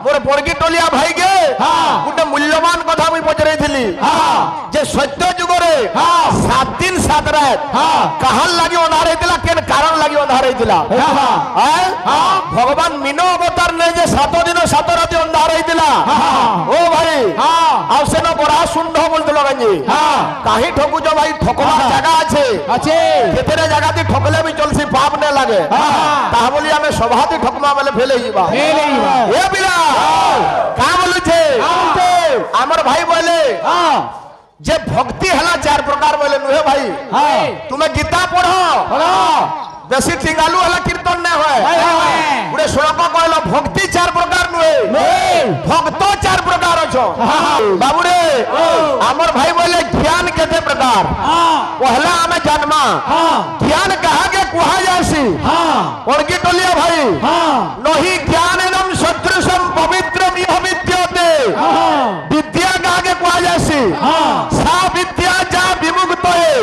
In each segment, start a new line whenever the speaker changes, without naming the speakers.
मोर बड़गी टोलिया भाई गे गोटे मूल्यवान कथा मुई पचरैथिली जे सत्य जुगरे 7 दिन 7 रात कहार लागि अंधार हेतिला केन कारण लागि अंधार हेतिला भगवान मीनो अवतार ने जे 7 दिन 7 रात अंधार हेतिला ओ भाई आ सेन बड़ा सुंढ बोलतलो गंजी काहे ठोकु जो भाई ठोकवा जगह আছে केतेरे जगह ती ठोकले भी चलसी पाप ने लागे ता बोली हमें सभाती ठोकमा बेले फेले हिबा ए बिला का बोलु छे हमर भाई बोले जे भक्ति हला 4 प्रकार बोले नुहे भाई तुम्हें गीता पढ़ो बेसी टिंगालू हला कीर्तन ने होय गुडे श्लोक कहलो भक्ति 4 प्रकार नुहे भक्त 4 प्रकार अछो बाबू रे हमर भाई बोले ज्ञान केते प्रकार पहला हमें जन्मा ज्ञान कहा के कुहा जासी ओरगी टोलिया भाई नही ज्ञाननम सदृशम पवित्रम इह विद्यते विद्या कहा के कुहा जासी सा विद्या जा विमुक्त है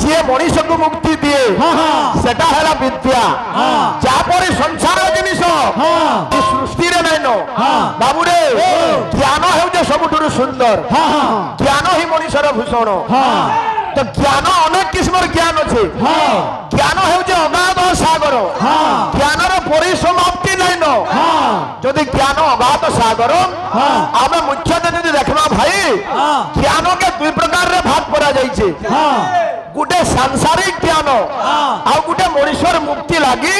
जे मनुष्य को मुक्ति दिए सेटा हैला विद्या जा परे संसार जिनिस सृष्टि रे नैनो बाबू रे ज्ञान हेउ जे सबुठुरु सुंदर ज्ञान ही मनुष्यर भूषण तो ज्ञान अनेक किस्मर ज्ञान अच्छे ज्ञान हेउ जे अगाध सागर ज्ञान रो परिसमाप्ति नैन जदि ज्ञान अगाध सागर आमे मुख्यतः जदि देखबा भाई ज्ञान के 2 प्रकार रे भाग करा जाइछे गुटे सांसारिक ज्ञान आ गुटे मनुष्यर मुक्ति लागि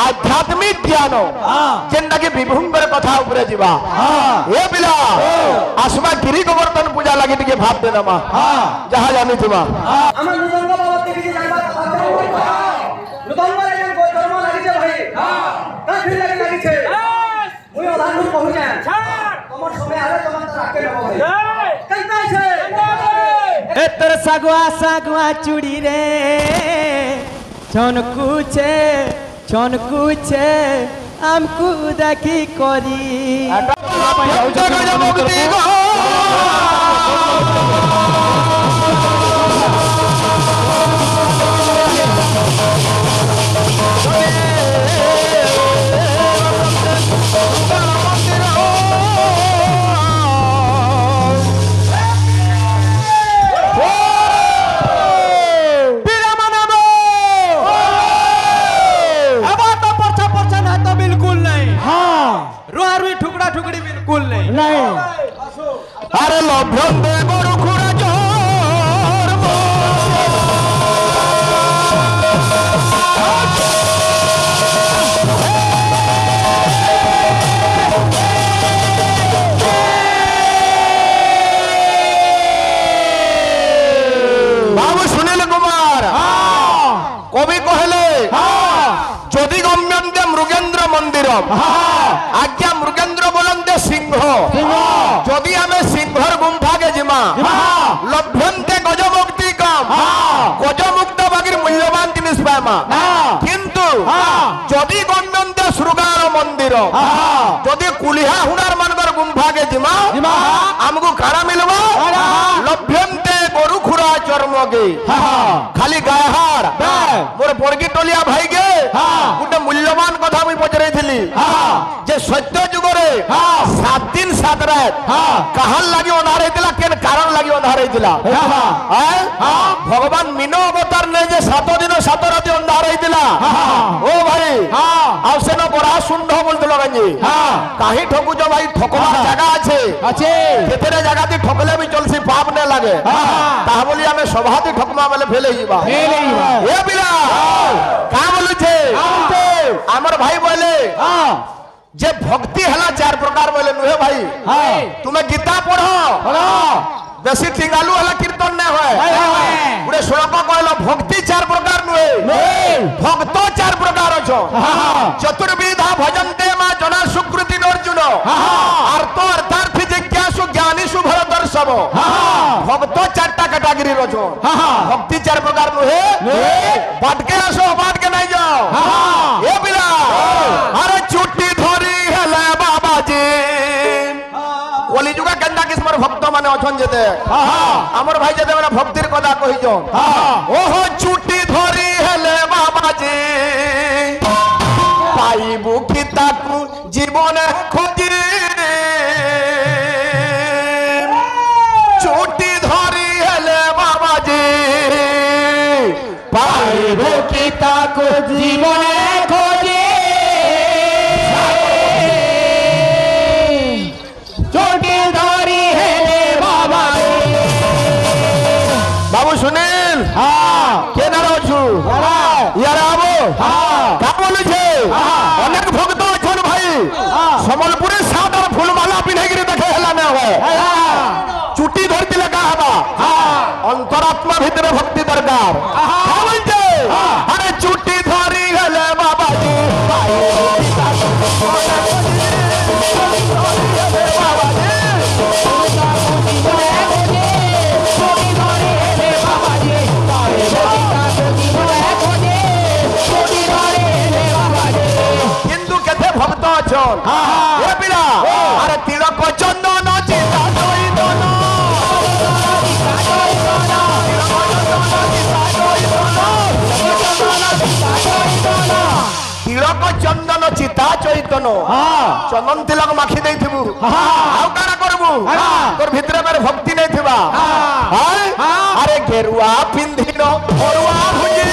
आध्यात्मिक ज्ञान जेंदा के विभुंगर कथा ऊपर जीवा ए बिला आसमा गिरी गोवर्धन पूजा लागि टिके भाव दे दमा जहा जानि थिबा
हमर मृदंग बाबा के कि जानबा मृदंग रे जन कोई कर्म लागि छे भाई का फिर लागि छे मुई अधान कहू जा हमर समय आले तमन राखे लेबो भाई कहता छे
ए तोर सागुआ चूड़ी रे छनकू छे हमकू देखी करी ठुकड़ी बिल्कुल नहीं
अरे लभ्यम दे गोरु खुरा जोर बाबू सुनील कुमार कवि कहले जदि गम्यन्ते मृगेन्द्र मंदिरम आज्ञा मृगेन्द्र बोलंते सिंह जदि हमें सिंहर गुंफा के जिमा लभ्यन्ते गजमुक्ति कम गजमुक्त बागिर मूल्यवान जिनिस पाएमा किंतु जदि गम्यन्ते श्रृगार मंदिर जदि कुलिहा हुनार मानकर गुंफा के जिमा हमको कारा मिलबा लभ्यन्ते गोरु खुरा चर्म के खाली गायहार मोर बड़गी टोलिया भाई गे गोटे मूल्यवान कथा मुई पचरैथिली जे सत्य जुगरे 7 दिन 7 रात कहार लागि अंधार हेतिला केन कारण लागि अंधार हेतिला भगवान मीनो अवतार ने जे 7 दिन 7 रात अंधार हेतिला ओ भाई आ सेन बड़ा सुंढ बोलतलो गंजी काहे ठोकु जो भाई ठोकवा जगह আছে केतेरे जगह ती ठोकले भी चलसी पाप ने लागे ता बोली हमें सभाती ठोकमा बेले फेले हिबा ए बिला का बोलु छे हमर भाई बोले जे भक्ति हला 4 प्रकार बोले नुहे भाई तुम्हें गीता पढ़ो बेसी टिंगालू हला कीर्तन ने होय गुडे श्लोक कहलो भक्ति 4 प्रकार नुहे भक्त 4 प्रकार अछो चतुर्विधा भजन्ते मा जना सुकृति अर्जुन अर्थ अर्थार्थी जिज्ञासु ज्ञानी सुभरतर सब भक्त 4टा कैटेगरी रछो भक्ति 4 प्रकार नुहे बाटके आसो बाट के नहीं जाओ ए बिला अरे चुट्टी धरी हेले बाबा जी ओली जुगा केंदा किस्मर भक्त माने अछन जेते हमर भाई जेते माने भक्तिर कथा कहि जो ओहो चुट्टी धरी हेले बाबा जी पाइबु की ताकू जीवन खोजी কা বলেছে অনেক ভক্ত আছেন ভাই সম্বলপুরে সাদার ফুলমালা পিঁধাইকি দেখে হেলা না হয় চুটি ধরতে লেখা হবা অন্তরাত্মা ভিতরে ভক্তি দরকার কা বলছে আরে চুটি ধরি গেলে বাবাজি কিন্তু কেতে ভক্ত আছন এ পিলা আরে তিলক চন্দন চিতা চৈতন তিলক চন্দন চিতা চৈতন চন্দন তিলক মাখি দেইথিবু আউ কারা করবু তোর ভিতরে মেরে ভক্তি নেই থিবা আরে গেরুয়া পিন্ধিন ঘরুয়া ভুজি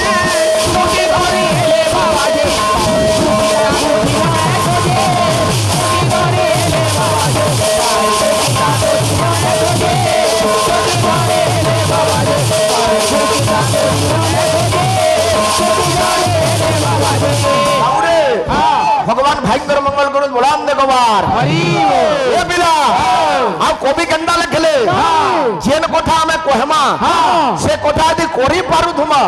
চুটি ধরি হেলে বাবাজি ভগবান ভাগ্যর মঙ্গল করুন বলাম দেখবার এ পিলা আর কবি কেন্দ্রা লেখলে যেন কথা আমি কহমা সে কথা যদি করি পারুথুমা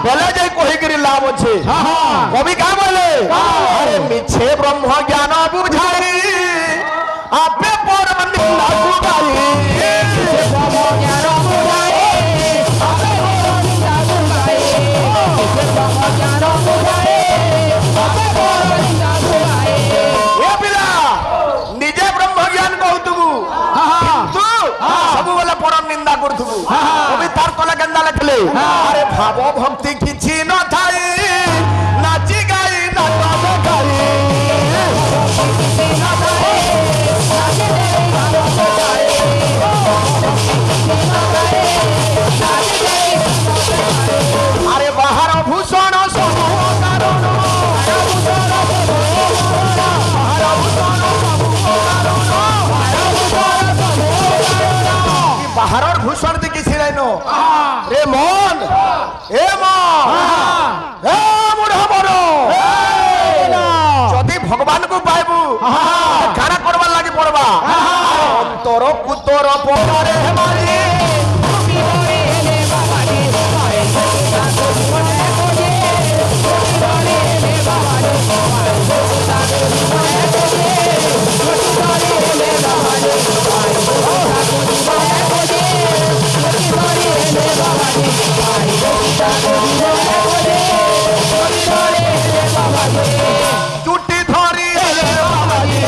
বেলে যাই কহিকি লাভ আছে কবি কা বলে আরে মিছে ব্রহ্ম জ্ঞান বুঝাই আপে পরম নিন্দা গুগাই ব্রহ্ম জ্ঞান বুঝাই আপে পরম নিন্দা গুগাই ব্রহ্ম জ্ঞান বুঝাই আপে পরম নিন্দা গুগাই এ পিলা নিজে ব্রহ্ম জ্ঞান কহুতুবু কিন্তু सबुबले परम निंदा करथुबु कवि तार तले केंदा लेखले अरे भाव भक्ति किछि न थाई नाची गाई नाटक गाई अरे बाहर भूषण समूह कारण বাহারর ভূষণ দিকে ছিলাইন রে মন এ মন এ মুড়া বড় যদি ভগবান কো পাইবু কারা করবার লাগি পড়বা অন্তর কুতর পরে হেমারি চুটি ধরি হেলে বাবাজি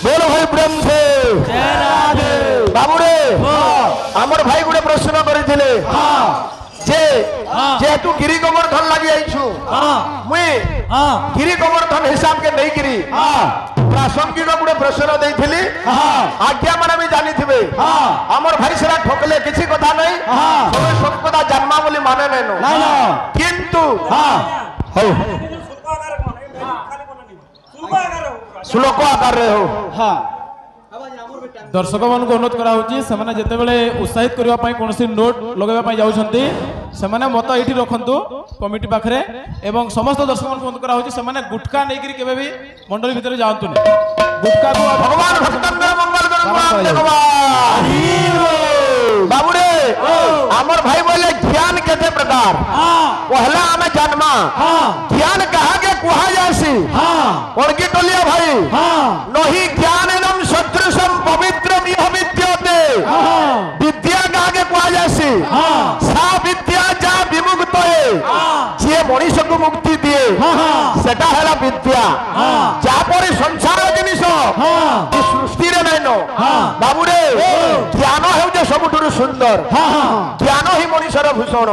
बोलो भाई प्रेम से बाबू रे आमर भाई गुटे प्रश्न करथिले जे जेतु गिरी गोवर्धन लागि आइछु मुई गिरी गोवर्धन हिसाब के नहीं गिरी प्रासंगिक गुटे प्रश्न देइथिली आज्ञा माने भी जानि थिबे आमर भाई सेरा ठोकले किछि कथा नहीं सब कथा जन्मा बोली माने नैनो किंतु हो श्लोक आकार रे हो
दर्शक मान अनुरोध करा होची सेमाने जेते बेले उत्साहित करबा पई कोनसी नोट लगेबा पई जाउछंती सेमाने मत एठी रखंतु कमिटी पाखरे एवं समस्त दर्शक मान अनुरोध करा होची सेमाने गुटका नै करी केबे भी मंडली भितर जाउंतु नै गुटका को
भगवान भक्तन में मंगल करो भगवान बाबू रे हमर भाई बोले ज्ञान केते प्रकार पहला हमें जन्मा ज्ञान कहा के कुहा जासी पड़की टलिया भाई नहीं ज्ञान एवं सदृशम पवित्र इह विद्यते विद्या कहा के कुहा जासी सा विद्या जा विमुक्त जे मनीष को मुक्ति दिए सेटा हैला विद्या जा पर संसार जिनिस सृष्टि रे नैनो बाबू रे ज्ञान हेउ जे सबुठुरु सुंदर ज्ञान ही मनीषर भूषण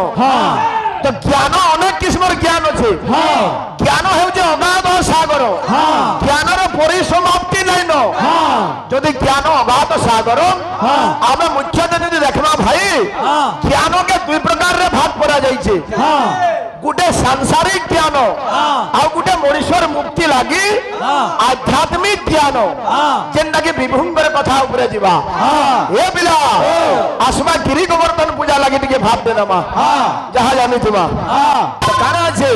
तो ज्ञान अनेक किस्मर ज्ञान अच्छे ज्ञान हेउजे अगाध सागर ज्ञानर परिसमाप्ति नाइन जदि ज्ञान अगाध सागर आम मुख्यतः यदि देखना भाई ज्ञान के दुई प्रकार रे भाग करा जाइछे गुटे सांसारिक ज्ञान आ गुटे मनुष्यर मुक्ति लगी आध्यात्मिक ज्ञान जेनटा कि विभुंगर कथा उपरे जीवा ए बिला आसमा गिरी गोवर्धन पूजा लगी टिके भाव दे नमा जहां जानी थिबा तो काना छे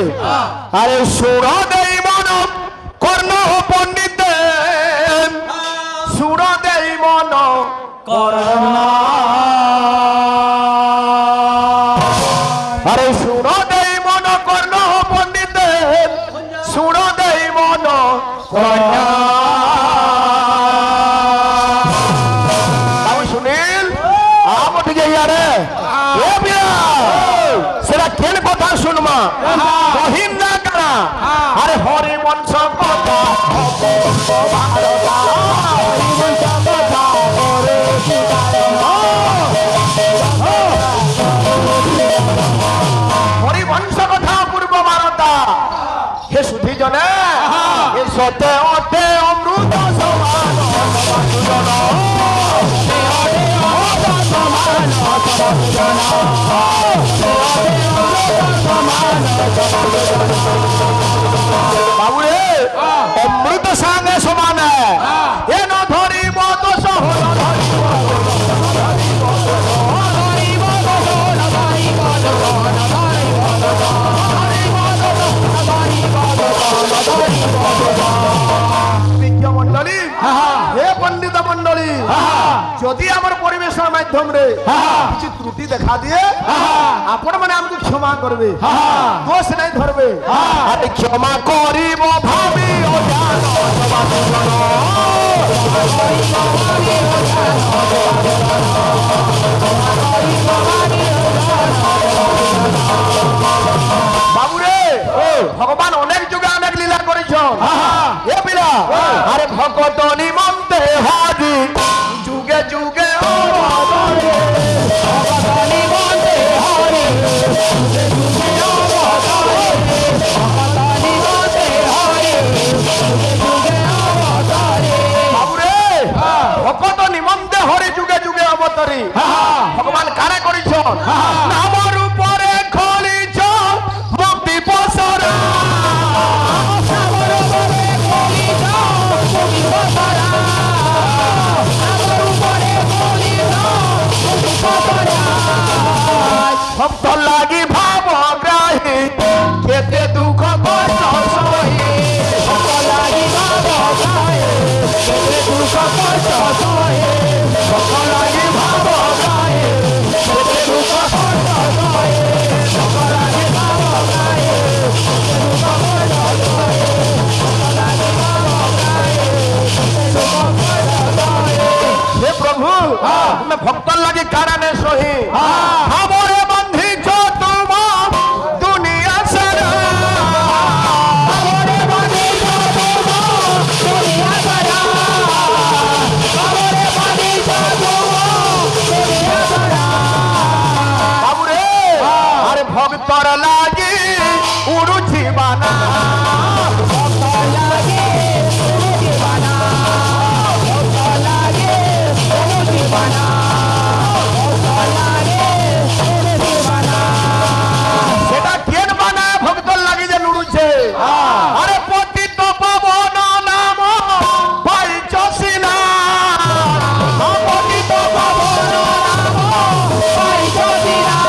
अरे सुर देई मन कर्ण हो पंडित सुर देई मन कर्ण अरे सुर देई मन कर्ण हो पंडित सुर देई मन कर्ण सुनील आप टिके यारे ए बिया सेरा केन कथा सुनमा कहिन ना करा अरे हरि वंश कथा हरि वंश कथा हरे हरि वंश कथा पूर्व भारता हे सुधी जने हे सते अते अमृत समान बाबू अमृत सांगे समान है ये न धरी बहुत मंडली हे पंडित मंडली जदि आम परिवेश माध्यम रे किसी त्रुटि देखा दिए आपण मैंने आमको क्षमा करबे दोष नहीं धरबे अरे क्षमा करिबो भाबी बाबू रे भगवान अनेक जुगे अनेक लीला करिछन ए पिला अरे भगत निमंते हाजी जुगे जुगे अवतारे भगत निमंते हाजी जुगे जुगे अवतारे भगत निमंते हाजी जुगे जुगे अवतारे बाबू रे भगत निमंते हरि जुगे जुगे अवतारी भगवान कारे करिछन नाम रूपरे खलिछ मुक्ति पसरा তুমি ভক্তর লাগি কারণে সহি খবরে বান্ধিছ তোমা দুনিয়া সারা খবরে বান্ধিছ তোমা দুনিয়া সারা খবরে বান্ধিছ তোমা দুনিয়া সারা বাবুরে আরে ভক্তর লাগি উড়ুছি বানা ভক্তর লাগি উড়ুছি বানা ভক্তর লাগি উড়ুছি বানা ভক্তর লাগি উড়ুছি বানা সেটা কেন বানা ভক্তর লাগি যে উড়ুছে আরে পতিত পাবন নাম পাইছ সিনা পতিত পাবন নাম পাইছ সিনা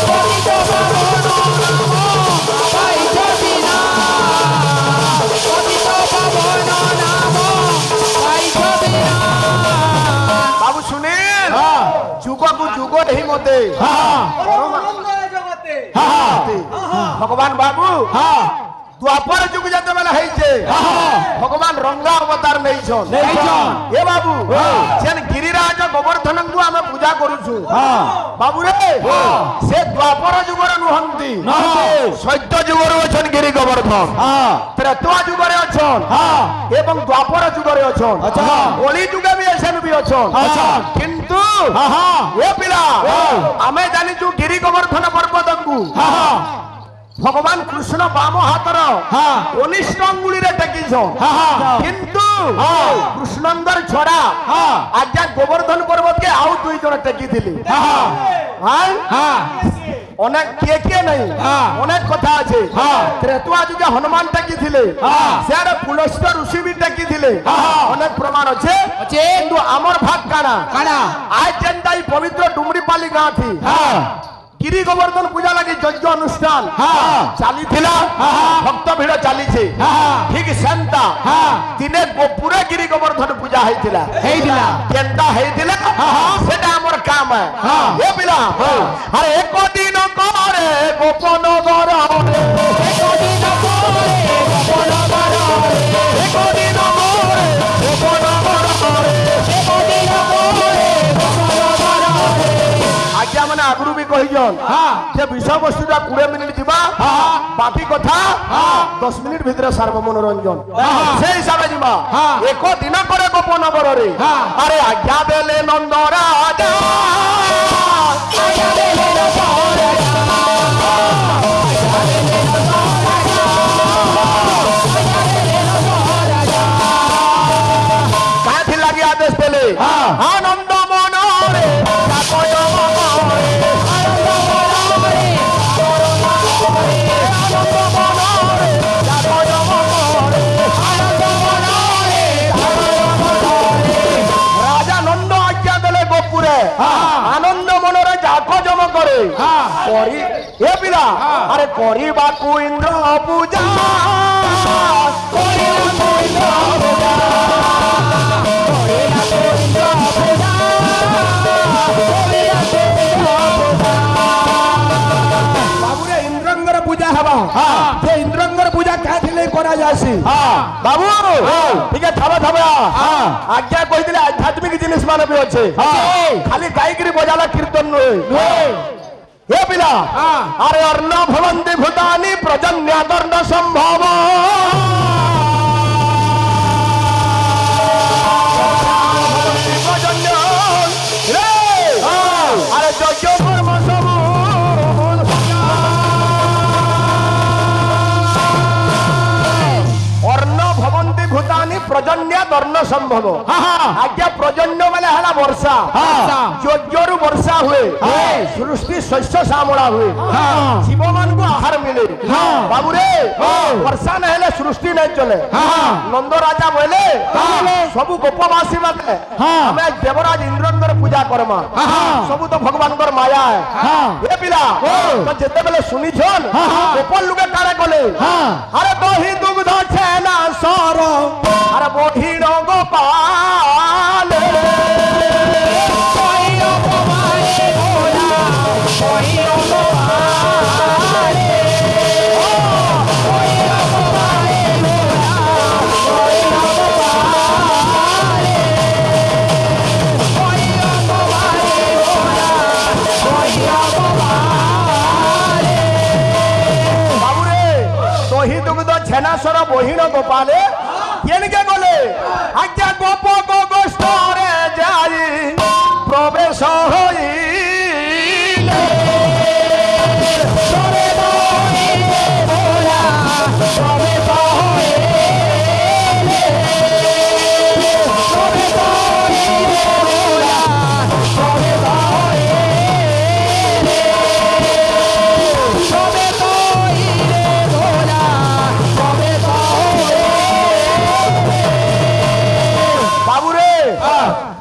পতিত পাবন নাম পাইছ সিনা পতিত পাবন নাম পাইছ সিনা বাবু শুনেন যুগকু যুগ নেই মতে
পরম আনন্দ জগতে
ভগবান বাবু দ্বাপর যুগ যেতবেলে হয়েছে ভগবান রঙ্গা অবতার নেইছন এ বাবু যেন গিরিরাজ গোবর্ধনଙ୍କୁ আমি পূজা করুছু বাবু রে সে দ্বাপর যুগর নুহন্তি সত্য যুগর অছন গিরি গোবর্ধন ত্রেতয়া যুগরে অছন এবং দ্বাপর যুগরে অছন কলি যুগে বি এসেন বি অছন কিন্তু এ পিলা আমি জানিছু গিরি গোবর্ধন পর্বতଙ୍କୁ ভগবান কৃষ্ণ বাম হাতর কনিষ্ঠ অঙ্গুলিরে টেকিছন কিন্তু কৃষ্ণন্দর ছড়া আজ্ঞা গোবর্ধন পর্বতকে আউ দুই জন টেকিছিলি অনেক কে নাই অনেক কথা আছে ত্রেতয়া যুগে হনুমান টেকিছিলে সেয়ারে পুলস্ত ঋষি বি টেকিছিলে অনেক প্রমাণ আছে কিন্তু আমার ভাগ কানা আজ যেনটাই পবিত্র ডুমরিপালি গাঁ থি গিরি গোবর্ধন পূজা লাগি যজ্ঞ অনুষ্ঠান চালি ভক্ত ভিড় চালিছে ঠিক সেন্তা দিনে পুরা গিরি গোবর্ধন পূজা হয়েছিলা কেনটা হয়েছিল সেটা আমার কাম এ পিলা আরে এক দিন করে গোপন গর এক দিন করে গোপন গর এক দিন করে গোপন গর এক দিন করে গোপন গর আজ্ঞা মানে আগুরু বি কহিজন যে বিষয় বস্তুটা 20 মিনিট দিবা বাকি কথা 10 মিনিট ভিতরে সার্ব মনোরঞ্জন সেই হিসাবে দিবা এক দিন করে গোপন গরে আরে আজ্ঞা দেলে নন্দ রাজা আজ্ঞা দেলে নন্দ রাজা আজ্ঞা দেলে নন্দ রাজা আজ্ঞা দেলে নন্দ রাজা কাঠি লাগি আদেশ দেলে আনন্দ মনরে কাকয় মনরে আনন্দ মনরে আনন্দ মনরে কাকয় মনরে আনন্দ মনরে রাজা নন্দ আজ্ঞা দেলে গোপুরে আনন্দ মনরে যাক জম করে করি এ পিলা আরে করিবাকু ইন্দ্র পূজা করিবাকু ইন্দ্র পূজা করিবাকু ইন্দ্র পূজা করিবাকু ইন্দ্র পূজা বাবুরে ইন্দ্রঙ্গর পূজা হবা যে ইন্দ্রঙ্গর পূজা কাঠিলে করা যাসি বাবু ঠিক আছে থাবা আজ্ঞা কইদিলে আধ্যাত্মিক জিনিস মানে বি আছে খালি গাইগিরি বজালা কীর্তন নয় হে পিলা আরে অর্ণ ভবন্তি ভূতানি প্রজন্য দর্ণ সম্ভব আরে যজ্ঞ কর্ম সবু অর্ণ ভবন্তি ভূতানি প্রজন্য দর্ণ সম্ভব আজ্ঞা প্রজন্য মানে হলা বর্ষা যজ্ঞরু বর্ষা হুয়ে সৃষ্টি শস্য শ্যামলা হুয়ে জীব মানকু আহার মিলে বাবুরে বর্ষা না হলে সৃষ্টি নাই চলে নন্দ রাজা বলে সবু গোপবাসী মানে আমি দেবরাজ ইন্দ্রঙ্গর পূজা করমা সবু তো ভগবানଙ୍କର মায়া এ পিলা তো যেতেবেলে শুনিছন গোপন লোকে কারে কলে আরে দহি দুগ্ধ ছেনা সর আরে বহির গোপাল গোপালে কেনকে গলে আজ্ঞা গোপ গোষ্ঠরে যাই প্রবেশ হইলে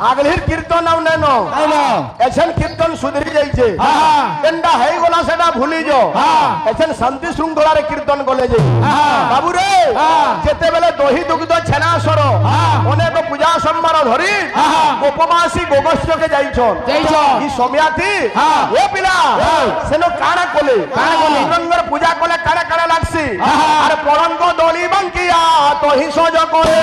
আগলির কীর্তন নাও নেন এছেন কীর্তন সুধরি যাইছে এন্ডা হয়ে গলা সেটা ভুলি যাও এছেন শান্তি শৃঙ্খলার কীর্তন গলে যাই বাবু রে যেতেবেলে দহি দুগ্ধ ছেনা সর অনেক পূজা সম্মান ধরি উপবাসী গোবস্যকে যাইছন এই সমিয়াতি এ পিলা সেন কাଣା কলে রঙ্গর পূজা কলে কাଣା কাଣା লাগছি আর পরঙ্গ দলি বাঙ্কিয়া তহি সজ করে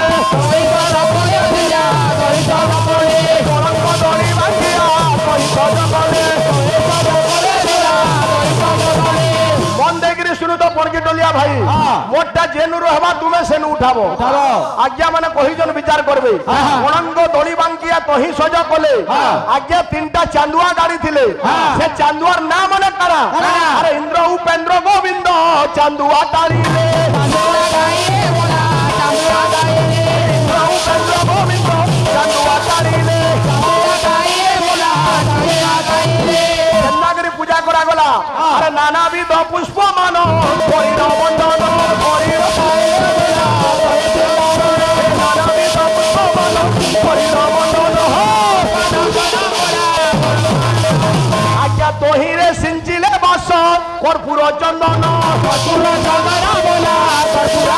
মন দেখি শুনু তো পর্যটলিয়া ভাই মোটটা যেনু রহবা তুমি সেনু উঠাবো আজ্ঞা মানে কহিজন বিচার করবে অনঙ্গ দড়ি বাঙ্কিয়া তহি সজ কলে আজ্ঞা তিনটা চান্দুয়া গাড়ি ছিলে সে চান্দুয়ার না মানে কারা আরে ইন্দ্র উপেন্দ্র গোবিন্দ চান্দুয়া টাড়িলে ইন্দ্র উপেন্দ্র গোবিন্দ চান্দুয়া টাড়িলে পূজা করা গলা আরে নানাবিধ পুষ্প মান শরীর বন্ধন নানাবিধ পুষ্প মান শরীর বন্ধন আজ্ঞা তহিরে সিঞ্চিলে বাস কর্পূর চন্দন কর্পূর চন্দন বলা কর্পূর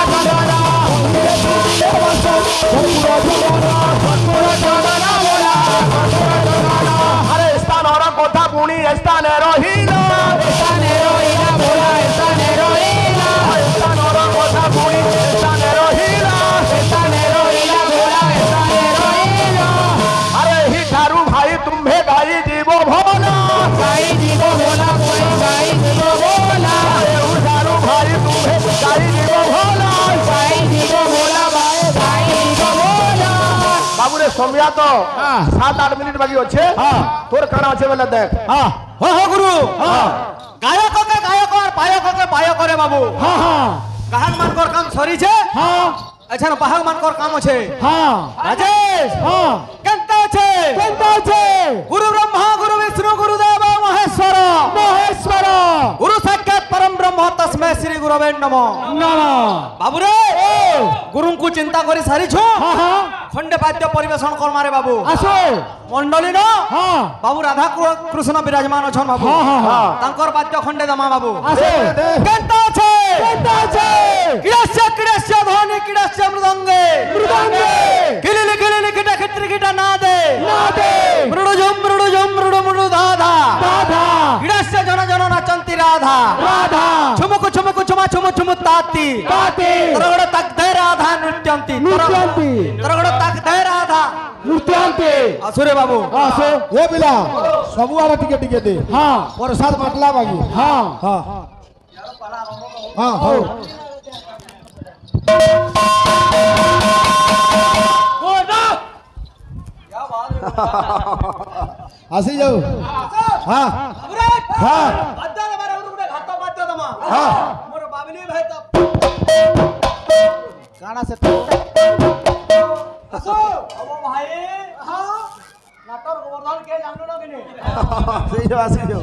চন্দন কর্পূর চন্দন বলা আরে স্থানর কথা পুনি স্থানে রহিলা বলা স্থানে রহিলা স্থানর কথা পুনি স্থানে রহিলা বলা স্থানে রহিলা আরে হি ঠারু ভাই তুমে গাই জীব ভোলা গাই জীব ভোলা গাই জীব ভোলা হি ঠারু ভাই তুমে গাই জীব ভোলা গাই জীব ভোলা গাই জীব ভোলা বাবুরে সমিয়া তো 7-8 মিনিট বাকি আছে তোর কানা আছে বলে দেখ
গুরু গায়ককে গায়ক আর পায়ককে পায়ক রে বাবু গায়ক মানকর কাম সরিছে আচ্ছা বাহক মানকর কাম আছে রাজেশ কেনতা আছে গুরু ব্রহ্মা গুরু বিষ্ণু গুরু দেব মহেশ্বর গুরু সাক্ষাৎ পরম ব্রহ্ম তস্মৈ শ্রী গুরবে নমঃ বাবু রে গুরুଙ୍କୁ চিন্তা করে সারিছো খন্ডে বাদ্য পরিবেশন করমারে বাবু আসো মন্ডলী ন বাবু রাধা কৃষ্ণ বিরাজমান অছন বাবু তাঙ্কর বাদ্য খন্ডে দমা বাবু আসে কেনতা আছে কিড়াস্য ধ্বনি কিড়াস্য মৃদঙ্গে কিলিলি কিটা ক্ষেত্রে কিটা না দে মৃডুজম মৃডু দাধা কিড়াস্য জন জন নাচন্তি রাধা ছুমুকু ছুমা ছুমু তাতি তরগড় তাকদে রাধা নৃত্যন্তি তরগড় তাকদে রাধা নৃত্যন্তি আসুরে বাবু আসো
ओ बिला सबु आरा टिके दे प्रसाद बाटला बागी हो आसी जाओ
बाद्य मारे उडे घाट बाद्य दमा मोर बाबली भाई त
काना से
আসো ও ভাই নাটক গোবর্ধন কে জানো না কিনে
सही जाओ आसी जाओ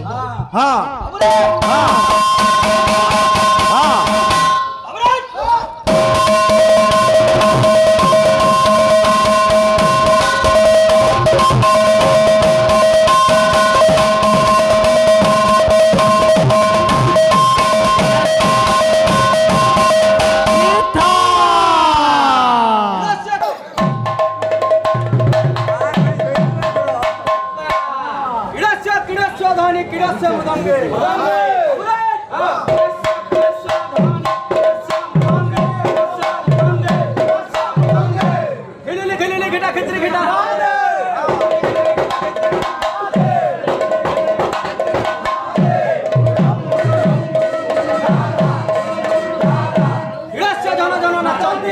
किड़स्य मृदंगे खिलिली घिटा खिचरी घिटा किड़स्य जन जन नाचंती